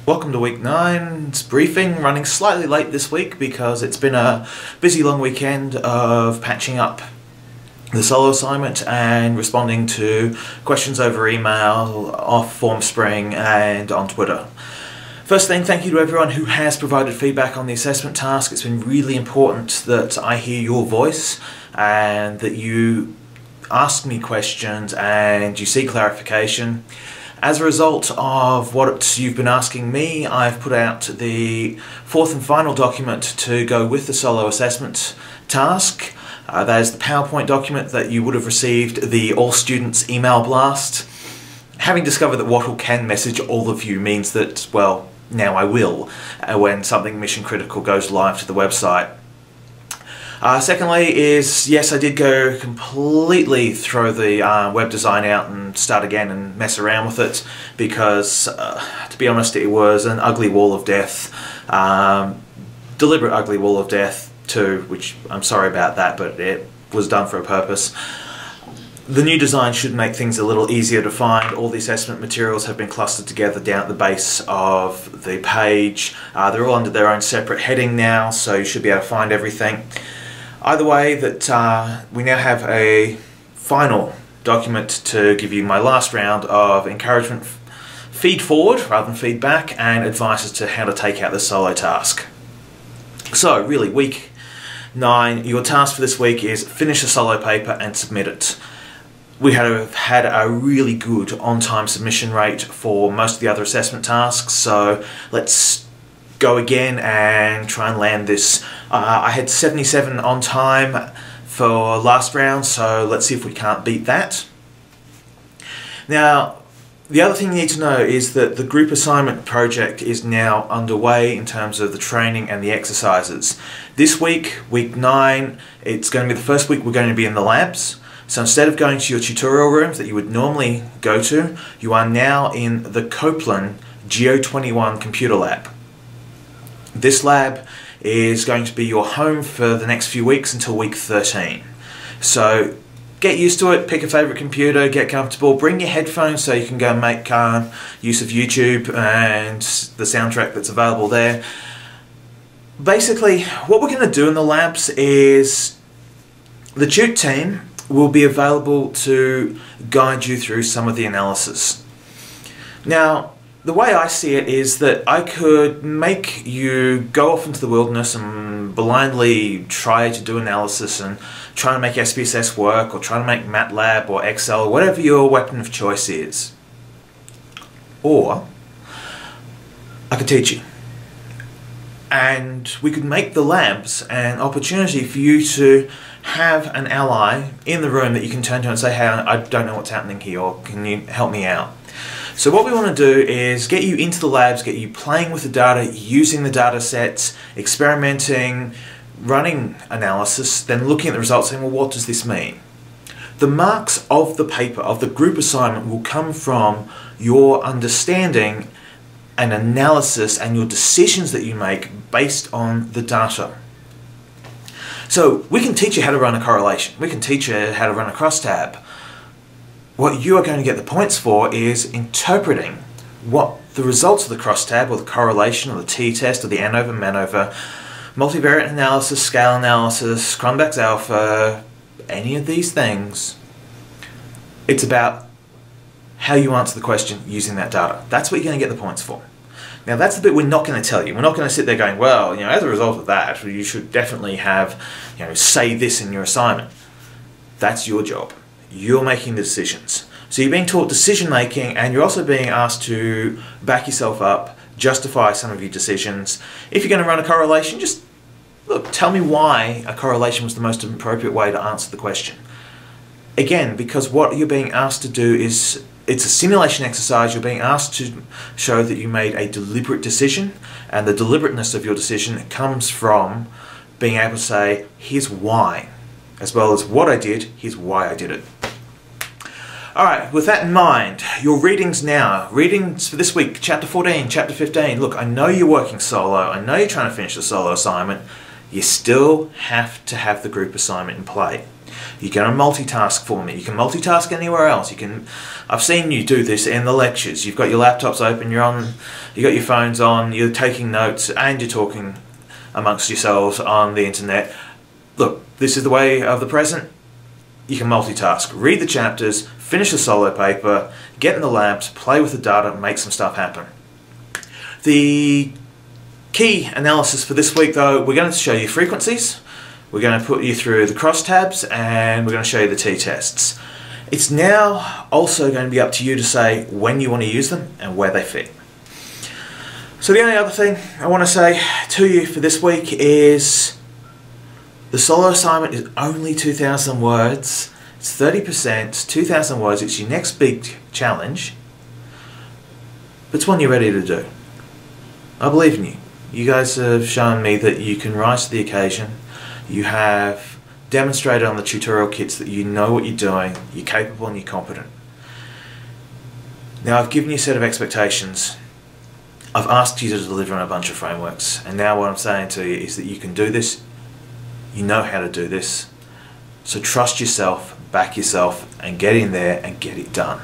Welcome to week 9's briefing, running slightly late this week because it's been a busy long weekend of patching up the solo assignment and responding to questions over email, off FormSpring and on Twitter. First thing, thank you to everyone who has provided feedback on the assessment task. It's been really important that I hear your voice and that you ask me questions and you see clarification. As a result of what you've been asking me, I've put out the fourth and final document to go with the solo assessment task. That is the PowerPoint document that you would have received the all students email blast. Having discovered that Wattle can message all of you means that, well, now I will, when something mission critical goes live to the website. Secondly is, yes, I did go completely throw the web design out and start again and mess around with it because, to be honest, it was an ugly wall of death. Deliberate ugly wall of death too, which I'm sorry about that, but it was done for a purpose. The new design should make things a little easier to find. All the assessment materials have been clustered together down at the base of the page. They're all under their own separate heading now, so you should be able to find everything. Either way, that we now have a final document to give you my last round of encouragement, feed forward rather than feedback, and advice as to how to take out the solo task. So really, week 9, your task for this week is finish a solo paper and submit it. We have had a really good on-time submission rate for most of the other assessment tasks, so let's go again and try and land this. I had 77 on time for last round, so let's see if we can't beat that. Now, the other thing you need to know is that the group assignment project is now underway in terms of the training and the exercises. This week, week 9, it's going to be the first week we're going to be in the labs. So instead of going to your tutorial rooms that you would normally go to, you are now in the Copeland Geo21 computer lab. This lab is going to be your home for the next few weeks until week 13. So get used to it, pick a favourite computer, get comfortable, bring your headphones so you can go and make use of YouTube and the soundtrack that's available there. Basically, what we're going to do in the labs is the Tute team will be available to guide you through some of the analysis. Now, the way I see it is that I could make you go off into the wilderness and blindly try to do analysis and try to make SPSS work or try to make MATLAB or Excel, whatever your weapon of choice is. Or I could teach you. And we could make the labs an opportunity for you to have an ally in the room that you can turn to and say, hey, I don't know what's happening here, or can you help me out? So what we want to do is get you into the labs, get you playing with the data, using the data sets, experimenting, running analysis, then looking at the results saying, well, what does this mean? The marks of the paper, of the group assignment, will come from your understanding and analysis and your decisions that you make based on the data. So we can teach you how to run a correlation. We can teach you how to run a crosstab. What you are going to get the points for is interpreting what the results of the crosstab or the correlation or the t-test or the ANOVA, MANOVA, multivariate analysis, scale analysis, Cronbach's alpha, any of these things. It's about how you answer the question using that data. That's what you're going to get the points for. Now that's the bit we're not going to tell you. We're not going to sit there going, well, as a result of that, you should definitely have, say this in your assignment. That's your job. You're making the decisions. So you're being taught decision making, and you're also being asked to back yourself up, justify some of your decisions. If you're going to run a correlation, just look, tell me why a correlation was the most appropriate way to answer the question. Again, because what you're being asked to do is, it's a simulation exercise. You're being asked to show that you made a deliberate decision, and the deliberateness of your decision comes from being able to say, here's why, as well as what I did, here's why I did it. Alright, with that in mind, your readings now. Readings for this week, Chapter 14, Chapter 15. Look, I know you're working solo, I know you're trying to finish the solo assignment. You still have to have the group assignment in play. You're going to multitask for me. You can multitask anywhere else. I've seen you do this in the lectures. You've got your laptops open, you got your phones on, you're taking notes, and you're talking amongst yourselves on the internet. Look, this is the way of the present. You can multitask. Read the chapters, finish the solo paper, get in the labs, play with the data, make some stuff happen. The key analysis for this week, though, we're going to show you frequencies, we're going to put you through the crosstabs, and we're going to show you the t-tests. It's now also going to be up to you to say when you want to use them and where they fit. So the only other thing I want to say to you for this week is the solo assignment is only 2,000 words. It's 30%, 2,000 words. It's your next big challenge. But it's one you're ready to do. I believe in you. You guys have shown me that you can rise to the occasion. You have demonstrated on the tutorial kits that you know what you're doing, you're capable and you're competent. Now I've given you a set of expectations. I've asked you to deliver on a bunch of frameworks, and now what I'm saying to you is that you can do this, you know how to do this, so trust yourself, back yourself, and get in there and get it done.